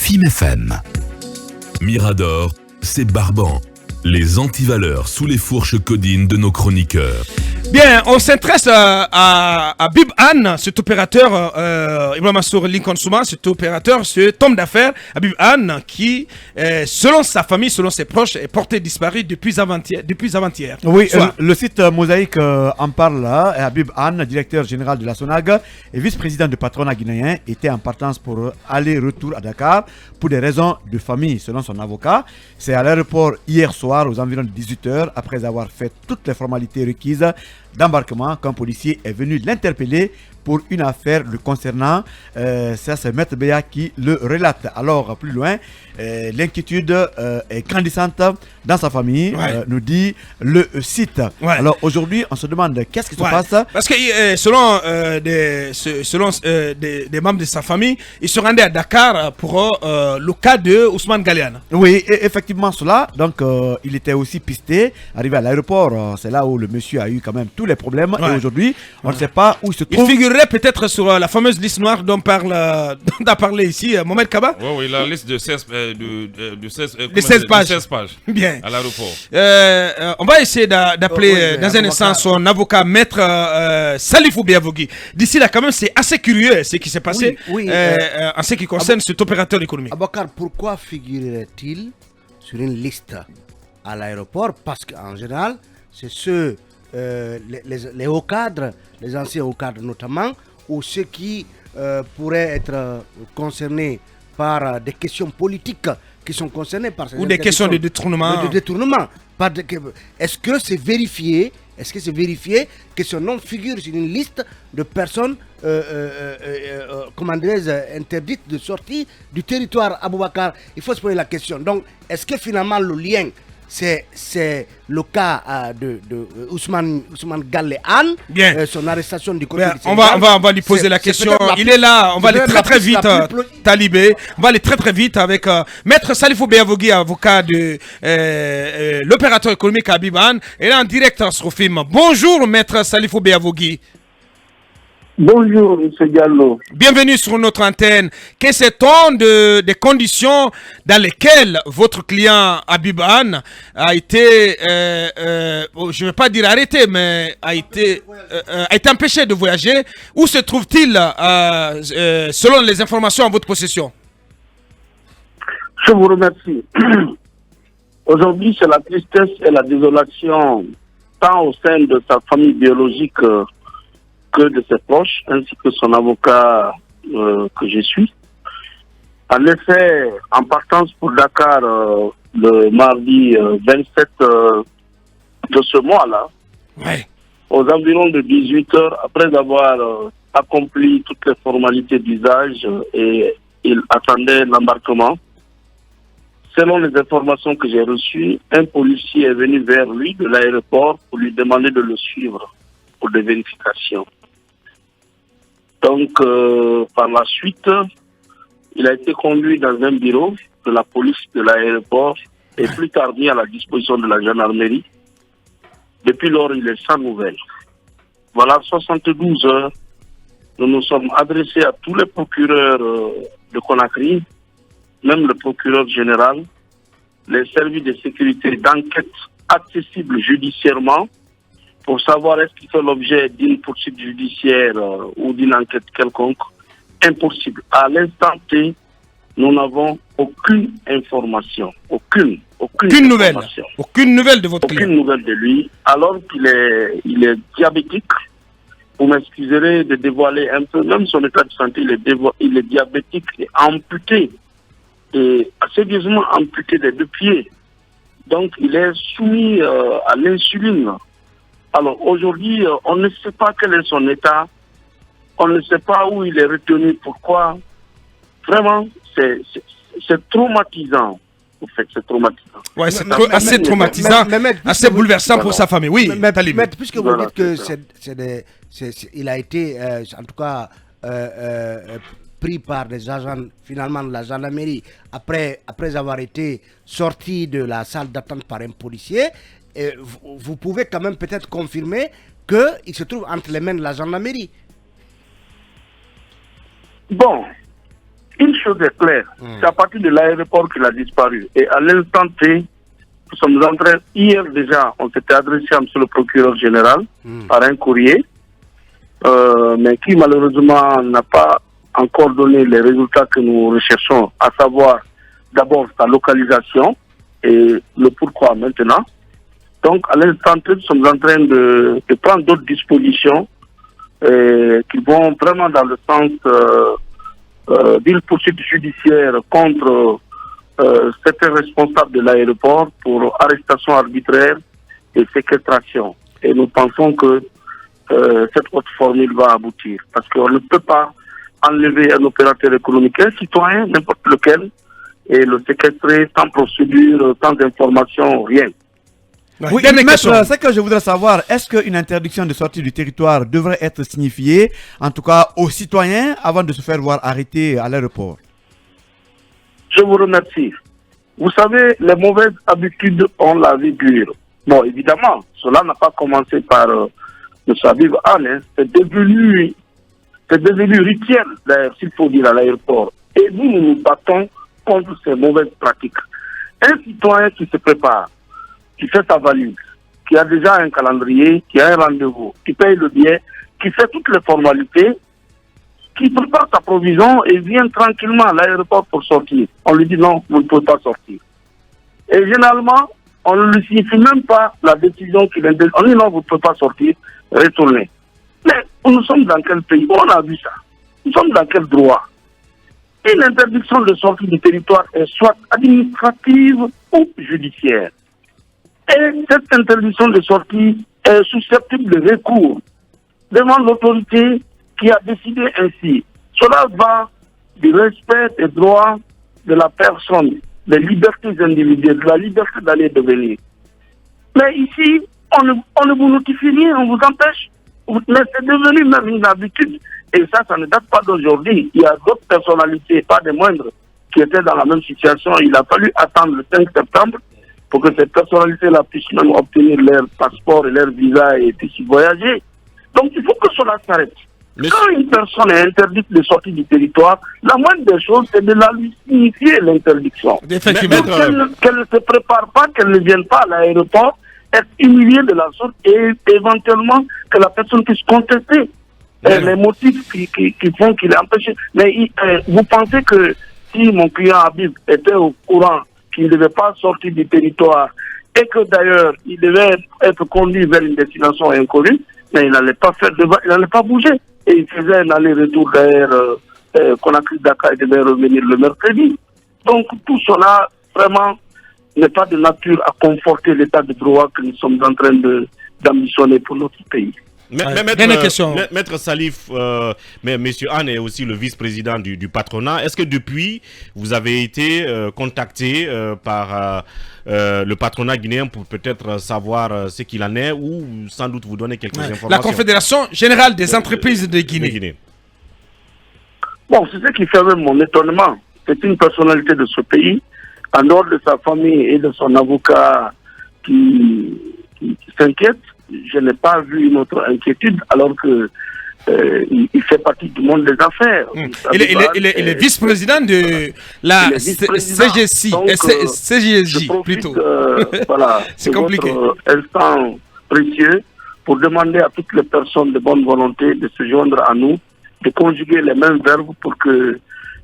FIM FM. Mirador, c'est Barban. Les antivaleurs sous les fourches codines de nos chroniqueurs. Bien, on s'intéresse à Bib Anne, cet opérateur, Ibrahim Mansour Lincoln Souma, cet opérateur, cet homme d'affaires, Habib Anne, qui, selon sa famille, selon ses proches, est porté disparu depuis avant-hier. Oui, le site Mosaïque en parle là. Habib Anne, directeur général de la SONAG et vice-président du patronat guinéen, était en partance pour aller-retour à Dakar pour des raisons de famille, selon son avocat. C'est à l'aéroport hier soir, aux environs de 18h, après avoir fait toutes les formalités requises d'embarquement, qu'un policier est venu l'interpeller pour une affaire le concernant. Ça, c'est Maître Béa qui le relate. Alors, plus loin, l'inquiétude est grandissante dans sa famille, nous dit le site. Alors, aujourd'hui, on se demande qu'est-ce qui se passe. Parce que selon des membres de sa famille, il se rendait à Dakar pour le cas de Ousmane Galeane. Oui, effectivement, cela. Donc, il était aussi pisté, arrivé à l'aéroport. C'est là où le monsieur a eu quand même tous les problèmes. Et aujourd'hui, on ne sait pas où il se trouve. Il figurerait peut-être sur la fameuse liste noire dont a parlé ici Mohamed Kaba. Oui, la liste de 16 pages. Bien. À l'aéroport. On va essayer d'appeler dans un instant son avocat, maître Salifou Biavogui. D'ici là, quand même, c'est assez curieux ce qui s'est passé en ce qui concerne cet opérateur économique. Abakar, pourquoi figurerait-il sur une liste à l'aéroport? Parce qu'en général, c'est ceux, les hauts cadres, les anciens hauts cadres notamment, ou ceux qui pourraient être concernés par des questions politiques qui sont concernés par ces ou des questions de détournement. Est-ce que c'est vérifié? Est-ce que c'est vérifié que son nom figure sur une liste de personnes interdites de sortie du territoire Aboubakar? Il faut se poser la question. Donc, est-ce que finalement le lien, c'est le cas de Ousmane Galeane, son arrestation du côté du Sénégal. On va lui poser la question. Il est là, on va aller très vite, Talibé. On va aller très vite avec Maître Salifou Biavogui, avocat de l'opérateur économique Habib Anne. Il est en direct sur film. Bonjour, Maître Salifou Biavogui. Bonjour, M. Diallo. Bienvenue sur notre antenne. Que sait-on des conditions dans lesquelles votre client Habib Anne a été, je ne vais pas dire arrêté, mais a été empêché de voyager? Où se trouve-t-il selon les informations en votre possession? Je vous remercie. Aujourd'hui, c'est la tristesse et la désolation, tant au sein de sa famille biologique que de ses proches, ainsi que son avocat que je suis. En effet, en partance pour Dakar le mardi 27 de ce mois-là, aux environs de 18h, après avoir accompli toutes les formalités d'usage et il attendait l'embarquement, selon les informations que j'ai reçues, un policier est venu vers lui de l'aéroport pour lui demander de le suivre pour des vérifications. Donc, par la suite, il a été conduit dans un bureau de la police de l'aéroport et plus tard mis à la disposition de la gendarmerie. Depuis lors, il est sans nouvelles. Voilà, 72 heures, nous nous sommes adressés à tous les procureurs de Conakry, même le procureur général, les services de sécurité d'enquête accessibles judiciairement, pour savoir est-ce qu'il fait l'objet d'une poursuite judiciaire ou d'une enquête quelconque. Impossible. À l'instant T, nous n'avons aucune information. Aucune nouvelle. Aucune nouvelle de votre client. Aucune nouvelle de lui. Alors qu'il est diabétique. Vous m'excuserez de dévoiler un peu, même son état de santé, il est diabétique et amputé. Et sérieusement amputé des deux pieds. Donc il est soumis à l'insuline. Alors aujourd'hui, on ne sait pas quel est son état, on ne sait pas où il est retenu, pourquoi. Vraiment, c'est traumatisant. En fait, c'est traumatisant. Ouais, c'est assez traumatisant, assez bouleversant pour sa famille. Oui, mais puisque vous dites que il a été, en tout cas, pris par des agents finalement de la gendarmerie après avoir été sorti de la salle d'attente par un policier. Vous pouvez quand même peut-être confirmer qu'il se trouve entre les mains de la gendarmerie. Bon, une chose est claire, c'est à partir de l'aéroport qu'il a disparu. Et à l'instant T, nous sommes en train, hier déjà, on s'était adressé à M. le procureur général par un courrier, mais qui malheureusement n'a pas encore donné les résultats que nous recherchons, à savoir d'abord sa localisation et le pourquoi maintenant. Donc à l'instant T, nous sommes en train de prendre d'autres dispositions qui vont vraiment dans le sens d'une poursuite judiciaire contre certains responsables de l'aéroport pour arrestation arbitraire et séquestration. Et nous pensons que cette autre formule va aboutir. Parce qu'on ne peut pas enlever un opérateur économique, un citoyen, n'importe lequel, et le séquestrer sans procédure, sans information, rien. Oui, maître, ce que je voudrais savoir, est-ce qu'une interdiction de sortie du territoire devrait être signifiée, en tout cas aux citoyens, avant de se faire voir arrêter à l'aéroport? Je vous remercie. Vous savez, les mauvaises habitudes ont la vie dure. Bon, évidemment, cela n'a pas commencé par M. Habib Anne, c'est devenu rituel, s'il faut dire, à l'aéroport. Et nous nous battons contre ces mauvaises pratiques. Un citoyen qui se prépare, qui fait sa valise, qui a déjà un calendrier, qui a un rendez-vous, qui paye le billet, qui fait toutes les formalités, qui prépare sa provision et vient tranquillement à l'aéroport pour sortir. On lui dit non, vous ne pouvez pas sortir. Et généralement, on ne lui signifie même pas la décision qu'il interdit. On dit non, vous ne pouvez pas sortir, retournez. Mais nous sommes dans quel pays? On a vu ça. Nous sommes dans quel droit? Une interdiction de sortie du territoire est soit administrative ou judiciaire. Et cette interdiction de sortie est susceptible de recours devant l'autorité qui a décidé ainsi. Cela va du respect des droits de la personne, des libertés individuelles, de la liberté d'aller et de venir. Mais ici, on ne vous notifie rien, on vous empêche. Mais c'est devenu même une habitude. Et ça ne date pas d'aujourd'hui. Il y a d'autres personnalités, pas des moindres, qui étaient dans la même situation. Il a fallu attendre le 5 septembre pour que ces personnalités-là puissent même obtenir leur passeport et leur visa et puissent y voyager. Donc il faut que cela s'arrête. Quand une personne est interdite de sortir du territoire, la moindre des choses, c'est de la lui signifier l'interdiction. Effectivement. Qu'elle ne se prépare pas, qu'elle ne vienne pas à l'aéroport, être humiliée de la sorte et éventuellement que la personne puisse contester les motifs qui font qu'il est empêché. Mais vous pensez que si mon client Habib était au courant qu'il ne devait pas sortir du territoire et que d'ailleurs il devait être conduit vers une destination inconnue, mais il n'allait pas il n'allait pas bouger. Et il faisait un aller-retour vers Conakry-Dakar et devait revenir le mercredi. Donc tout cela, vraiment, n'est pas de nature à conforter l'état de droit que nous sommes en train d'ambitionner pour notre pays. Maître Salif, mais M. Anne est aussi le vice-président du patronat. Est-ce que depuis, vous avez été contacté par le patronat guinéen pour peut-être savoir ce qu'il en est ou sans doute vous donner quelques informations? La Confédération Générale des Entreprises de Guinée. Bon, c'est ce qui fait même mon étonnement. C'est une personnalité de ce pays, en dehors de sa famille et de son avocat qui s'inquiète. Je n'ai pas vu une autre inquiétude alors que il fait partie du monde des affaires. Il est vice-président de la CGC, CGJ plutôt. Voilà, c'est compliqué. Instant précieux pour demander à toutes les personnes de bonne volonté de se joindre à nous, de conjuguer les mêmes verbes pour que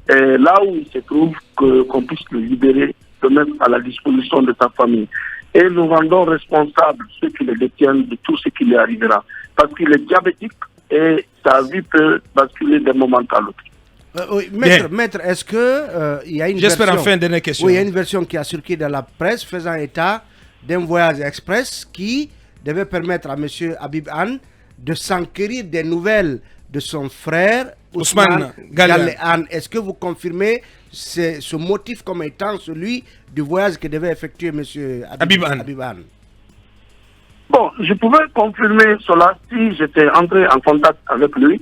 là où il se trouve, qu'on puisse le libérer, le mettre à la disposition de sa famille. Et nous rendons responsables ceux qui le détiennent de tout ce qui lui arrivera. Parce qu'il est diabétique et sa vie peut basculer d'un moment à l'autre. Oui, maître, est-ce que il y a une J'espère version, enfin dernière question. Oui, il y a une version qui a circulé dans la presse faisant état d'un voyage express qui devait permettre à M. Habib Anne de s'enquérir des nouvelles de son frère Ousmane Gallé Anne. Est-ce que vous confirmez ce motif comme étant celui du voyage que devait effectuer M. Habib Anne? Bon, je pouvais confirmer cela si j'étais entré en contact avec lui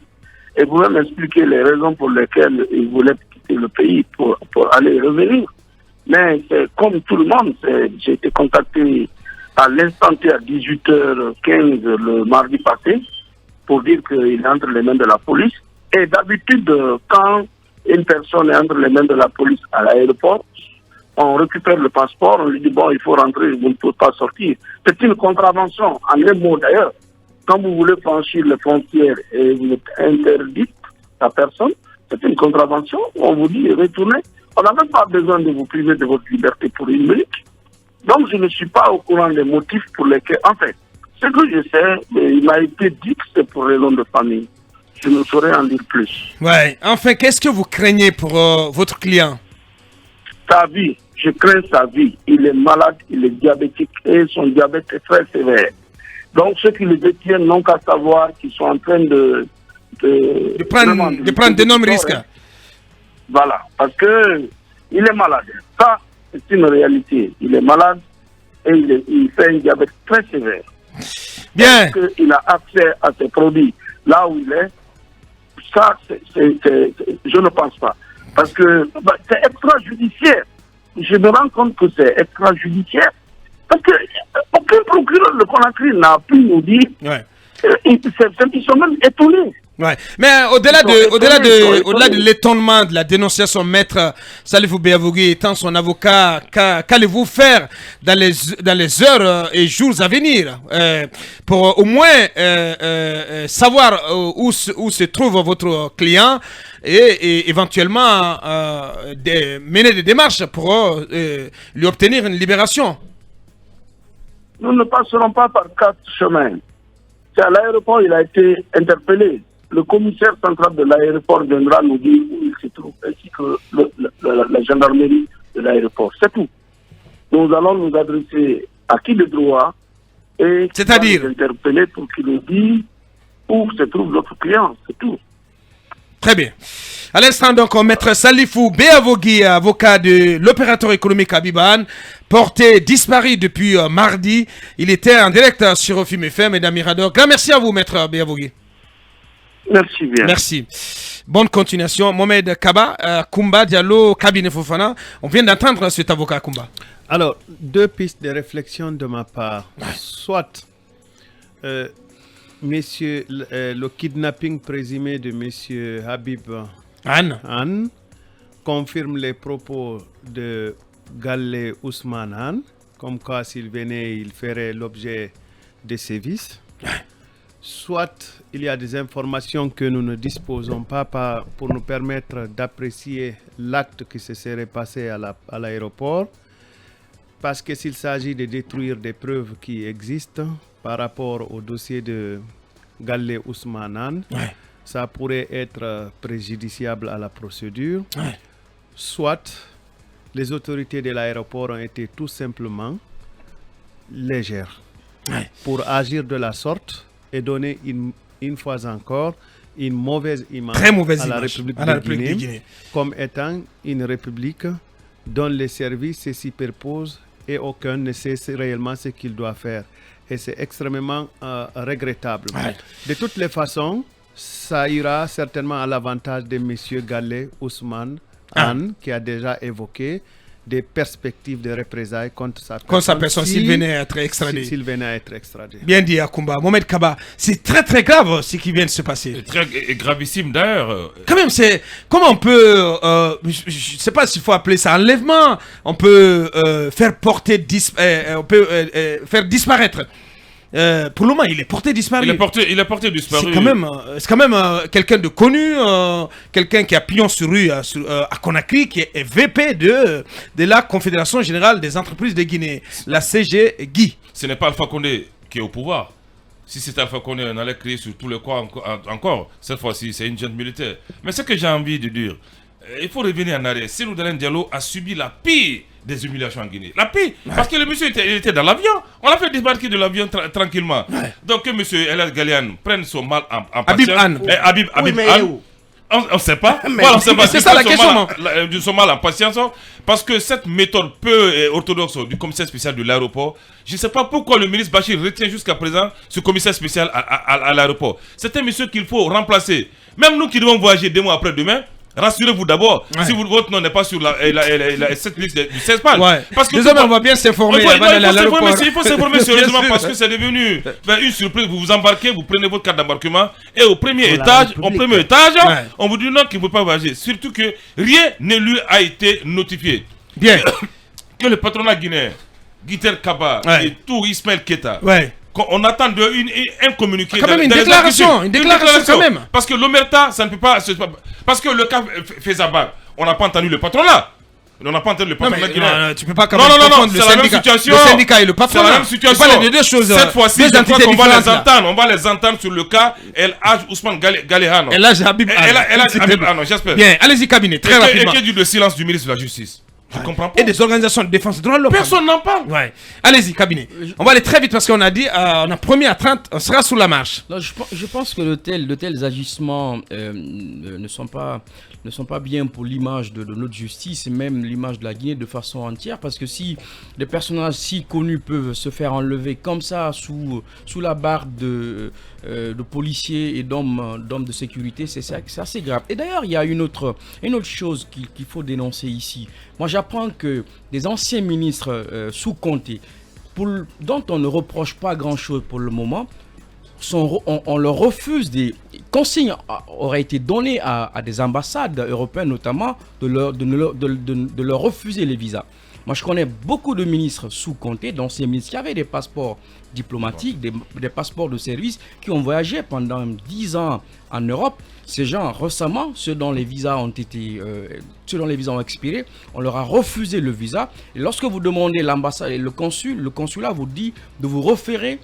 et pouvait m'expliquer les raisons pour lesquelles il voulait quitter le pays pour aller et revenir. Mais comme tout le monde, j'ai été contacté à l'instant T à 18h15 le mardi passé pour dire qu'il est entre les mains de la police. Et d'habitude, quand une personne est entre les mains de la police à l'aéroport, on récupère le passeport, on lui dit bon, il faut rentrer, vous ne pouvez pas sortir. C'est une contravention, en un mot d'ailleurs. Quand vous voulez franchir les frontières et vous êtes interdite à personne, c'est une contravention, on vous dit retournez. On n'a même pas besoin de vous priver de votre liberté pour une minute. Donc je ne suis pas au courant des motifs pour lesquels, en fait, ce que je sais, il m'a été dit que c'est pour raison de famille. Je ne saurais en dire plus. Ouais. Enfin, qu'est-ce que vous craignez pour votre client? Sa vie, je crains sa vie. Il est malade, il est diabétique et son diabète est très sévère. Donc ceux qui le détiennent n'ont qu'à savoir qu'ils sont en train de prendre d'énormes risques. Hein. Voilà, parce que il est malade. Ça, c'est une réalité. Il est malade et il fait un diabète très sévère. Bien. Est-ce qu'il a accès à ces produits là où il est? Ça, je ne pense pas. Parce que c'est extrajudiciaire. Je me rends compte que c'est extrajudiciaire. Parce que aucun procureur de Conakry n'a pu nous dire. Ouais. Ils sont même étonnés. Ouais. Mais au-delà de l'étonnement de la dénonciation, maître Salifou Béavougui étant son avocat, qu'allez-vous faire dans les heures et jours à venir pour au moins savoir où se trouve votre client et éventuellement mener des démarches pour lui obtenir une libération? Nous ne passerons pas par 4 chemins. C'est à l'aéroport, il a été interpellé. Le commissaire central de l'aéroport viendra nous dire où il se trouve, ainsi que la gendarmerie de l'aéroport. C'est tout. Nous allons nous adresser à qui de droit et c'est-à-dire interpeller pour qu'il nous dise où se trouve notre client. C'est tout. Très bien. À l'instant, donc, maître Salifou Béavougui, avocat de l'opérateur économique Abiban, porté disparu depuis mardi. Il était en direct sur Ofim FM et d'Amirador. Grand merci à vous, maître Béavougui. Merci bien. Merci. Bonne continuation. Mohamed Kaba, Kumba Diallo, cabinet Fofana. On vient d'entendre cet avocat Kumba. Alors, 2 pistes de réflexion de ma part. Soit, messieurs, le kidnapping présumé de monsieur Habib Anne confirme les propos de Gallé Ousmane Anne, comme quoi s'il venait, il ferait l'objet de sévices. Soit il y a des informations que nous ne disposons pas pour nous permettre d'apprécier l'acte qui se serait passé à l'aéroport, parce que s'il s'agit de détruire des preuves qui existent par rapport au dossier de Gallé Ousmane, ça pourrait être préjudiciable à la procédure. Soit les autorités de l'aéroport ont été tout simplement légères pour agir de la sorte et donner une fois encore une mauvaise image à la République de Guinée comme étant une république dont les services se superposent et aucun ne sait réellement ce qu'il doit faire. Et c'est extrêmement regrettable. De toutes les façons, ça ira certainement à l'avantage de M. Gallé Ousmane Anne, qui a déjà évoqué des perspectives de représailles contre sa personne s'il venait à être extradé. S'il venait à être extradé. Bien dit, Akumba. Mohamed Kaba, c'est très très grave ce qui vient de se passer. C'est très gravissime d'ailleurs. Quand même, comment on peut, je ne sais pas s'il faut appeler ça enlèvement, on peut faire faire disparaître. Pour le moment, il est porté disparu. Il est porté disparu. C'est quand même quelqu'un de connu, quelqu'un qui a pignon sur rue à Conakry, qui est VP de la Confédération Générale des Entreprises de Guinée, la CGGI. Ce n'est pas Alpha Condé qui est au pouvoir. Si c'était Alpha Condé, on allait crier sur tous les coins encore. Cette fois-ci, c'est une junte militaire. Mais ce que j'ai envie de dire, il faut revenir en arrière. Seydou Dalein Diallo a subi la pire des humiliations en Guinée. La pire, parce que le monsieur était dans l'avion. On l'a fait débarquer de l'avion tranquillement. Donc que monsieur Elas Galian prenne son mal en patience. Habib Anne. On ne sait pas. Voilà, on sait pas. C'est ça la question. Son mal en patience. Parce que cette méthode peu orthodoxe du commissaire spécial de l'aéroport, je ne sais pas pourquoi le ministre Bachir retient jusqu'à présent ce commissaire spécial à l'aéroport. C'est un monsieur qu'il faut remplacer. Même nous qui devons voyager 2 mois après-demain, Rassurez-vous d'abord, si votre nom n'est pas sur cette liste du 16 pages. Parce que désormais, on va bien s'informer. Il faut s'informer sérieusement parce que c'est devenu une surprise. Vous vous embarquez, vous prenez votre carte d'embarquement et au premier étage, on vous dit non qu'il ne peut pas voyager. Surtout que rien ne lui a été notifié. Bien. Que le patronat guinéen, Guiter Kaba et tout Ismaël Keita. On attend un communiqué. Quand même une déclaration quand même. Parce que l'Omerta, ça ne peut pas. Parce que le cas Fezaba, on n'a pas entendu le patronat. On n'a pas entendu le patronat guinéen. Tu peux pas quand même confondre le syndicat. Le syndicat et le patronat. C'est la même situation. C'est les deux choses. Cette fois-ci, je crois qu'on va les entendre. On va les entendre sur le cas El Haj Ousmane Galehano. El Haj Habib Habib, j'espère. Bien, allez-y cabinet, très rapidement. Et que dit le silence du ministre de la Justice? Je comprends pas. Et des organisations de défense des droits de l'homme. Personne n'en parle. Allez-y, cabinet. On va aller très vite parce qu'on a dit, on a promis à 30, on sera sous la marche. Non, je pense que de tels agissements ne sont pas bien pour l'image de notre justice et même l'image de la Guinée de façon entière. Parce que si des personnages si connus peuvent se faire enlever comme ça sous la barre de policiers et d'hommes de sécurité, c'est assez grave. Et d'ailleurs, il y a une autre chose qu'il faut dénoncer ici. Moi, j'apprends que des anciens ministres sous Conté, dont on ne reproche pas grand-chose pour le moment, on leur refuse des consignes, auraient été données à des ambassades européennes notamment, de leur refuser les visas. Moi, je connais beaucoup de ministres sous Conté, d'anciens ministres qui avaient des passeports diplomatiques, des passeports de service, qui ont voyagé pendant 10 ans en Europe. Ces gens, récemment, ceux dont les visas ont expiré, on leur a refusé le visa. Et lorsque vous demandez l'ambassade et le consulat vous dit de vous référer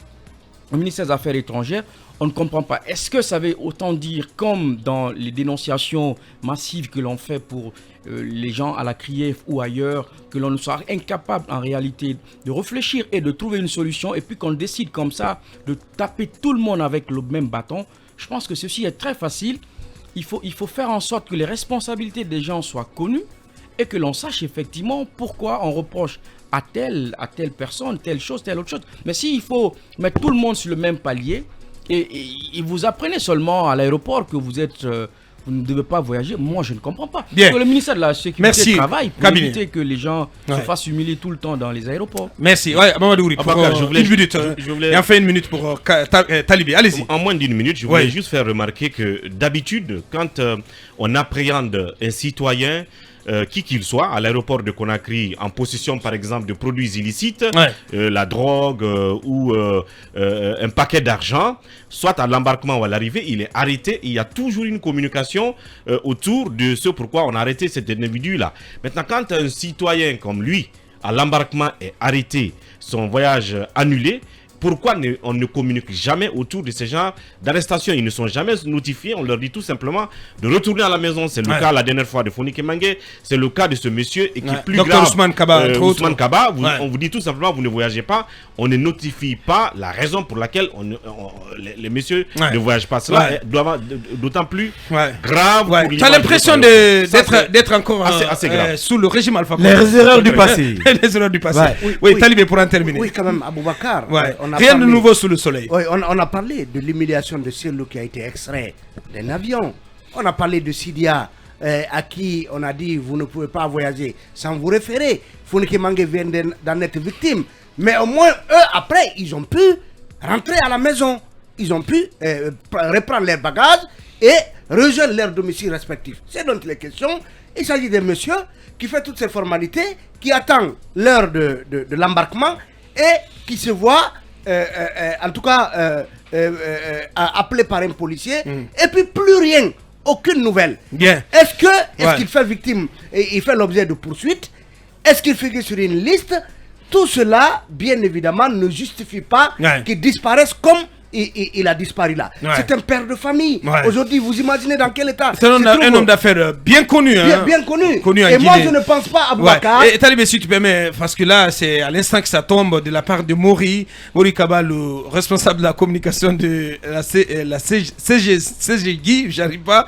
au ministère des Affaires étrangères, on ne comprend pas. Est-ce que ça veut autant dire, comme dans les dénonciations massives que l'on fait pour les gens à la CRIEF ou ailleurs, que l'on soit incapable en réalité de réfléchir et de trouver une solution, et puis qu'on décide comme ça de taper tout le monde avec le même bâton? Je pense que ceci est très facile. Il faut faire en sorte que les responsabilités des gens soient connues et que l'on sache effectivement pourquoi on reproche à telle personne, telle chose, telle autre chose. Mais s'il faut mettre tout le monde sur le même palier et vous apprenez seulement à l'aéroport que vous ne devez pas voyager, moi je ne comprends pas. Bien. Parce que le ministère de la Sécurité travaille pour éviter que les gens se fassent humilier tout le temps dans les aéroports. Merci. Mamadou, une minute. Et enfin une minute pour Talibé. Allez-y. En moins d'une minute, je voulais juste faire remarquer que d'habitude, quand on appréhende un citoyen, qui qu'il soit, à l'aéroport de Conakry, en possession par exemple de produits illicites, la drogue ou un paquet d'argent, soit à l'embarquement ou à l'arrivée, il est arrêté. Il y a toujours une communication autour de ce pourquoi on a arrêté cet individu-là. Maintenant, quand un citoyen comme lui, à l'embarquement, est arrêté, son voyage annulé, pourquoi on ne communique jamais autour de ces genres d'arrestations? Ils ne sont jamais notifiés. On leur dit tout simplement de retourner à la maison. C'est le cas la dernière fois de Fonike Mangue. C'est le cas de ce monsieur et qui est plus grave. Ousmane Kaba. Ousmane Kaba. On vous dit tout simplement vous ne voyagez pas. On ne notifie pas la raison pour laquelle les messieurs ne voyagent pas. Cela est d'autant plus grave. Tu as l'impression d'être encore assez grave. sous le régime Alpha. Les erreurs du passé. Les erreurs du passé. Oui, Talibé, pour en terminer. Oui, quand même, Aboubacar. Rien de nouveau sous le soleil. Oui, on a parlé de l'humiliation de Sirlou qui a été extrait d'un avion. On a parlé de Sidia à qui on a dit vous ne pouvez pas voyager sans vous référer. Fonike Mangue vient d'en être victime. Mais au moins, eux, après, ils ont pu rentrer à la maison. Ils ont pu reprendre leurs bagages et rejoindre leur domicile respectif. C'est donc les questions. Il s'agit d'un monsieur qui fait toutes ces formalités, qui attend l'heure de l'embarquement et qui se voit, en tout cas, appelé par un policier, et puis plus rien, aucune nouvelle. Bien. Est-ce qu'il fait victime, et il fait l'objet de poursuites? Est-ce qu'il figure sur une liste? Tout cela, bien évidemment, ne justifie pas qu'il disparaisse comme il a disparu là. C'est un père de famille. Aujourd'hui, vous imaginez dans quel état? C'est un homme d'affaires bien connu. Bien connu. Et moi, je ne pense pas à Boubacar. Et Talibé, si tu permets, parce que là, c'est à l'instant que ça tombe de la part de Mori Kaba, le responsable de la communication de la CGI, j'arrive pas.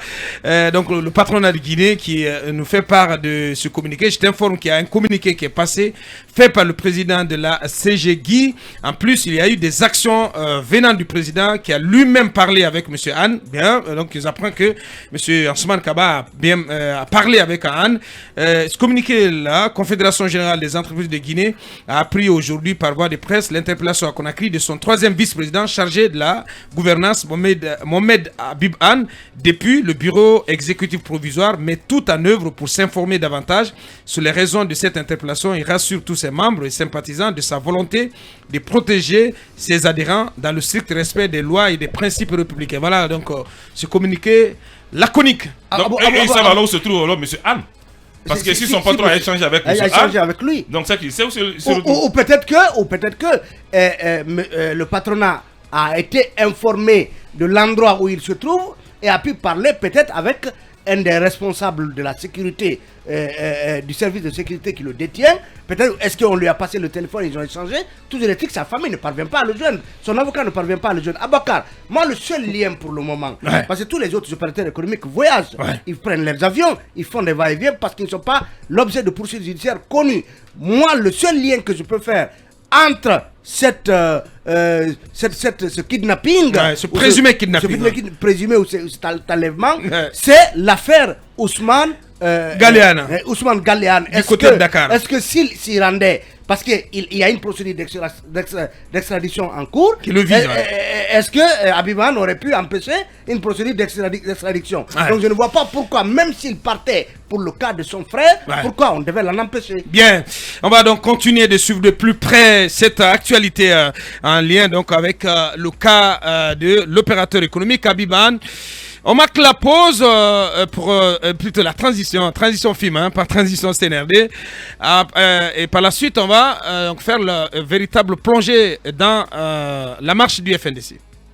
Donc, le patronat de Guinée qui nous fait part de ce communiqué. Je t'informe qu'il y a un communiqué qui est passé, fait par le président de la CGI. En plus, il y a eu des actions venant du président vice-président qui a lui-même parlé avec M. Han. Bien, donc ils apprennent que M. Ousmane Kaba a parlé avec Han. Ce communiqué, la Confédération Générale des Entreprises de Guinée a appris aujourd'hui par voie de presse l'interpellation à Conakry de son troisième vice-président chargé de la gouvernance, Mohamed Habib Han, depuis le bureau exécutif provisoire, met tout en œuvre pour s'informer davantage sur les raisons de cette interpellation. Il rassure tous ses membres et sympathisants de sa volonté de protéger ses adhérents dans le strict respect des lois et des principes républicains. Voilà donc ce communiqué laconique. Il savent là où se trouve M. Han. Parce que si son patron a échangé avec M. Han, avec lui. Donc c'est qu'il sait où se ou peut-être que le patronat a été informé de l'endroit où il se trouve et a pu parler peut-être avec un des responsables de la sécurité, du service de sécurité qui le détient. Peut-être, est-ce qu'on lui a passé le téléphone, ils ont échangé. Tout est que sa famille ne parvient pas à le joindre. Son avocat ne parvient pas à le joindre. Abakar, moi le seul lien pour le moment, parce que tous les autres opérateurs économiques voyagent, ils prennent leurs avions, ils font des va-et-vient parce qu'ils ne sont pas l'objet de poursuites judiciaires connues. Moi, le seul lien que je peux faire entre ce kidnapping, ce présumé kidnapping, présumé ou cet enlèvement, c'est l'affaire Ousmane Galeane. Ousmane Galeane. Est-ce que s'il rendait, parce qu'il y a une procédure d'extradition en cours, qui le vise, est-ce que Habib Han aurait pu empêcher une procédure d'extradition? Donc je ne vois pas pourquoi, même s'il partait pour le cas de son frère, pourquoi on devait l'en empêcher. Bien, on va donc continuer de suivre de plus près cette actualité en lien donc avec le cas de l'opérateur économique Habib Han. On marque la pause pour plutôt la transition film, par transition CNRD. Et par la suite, on va donc faire la véritable plongée dans la marche du FNDC.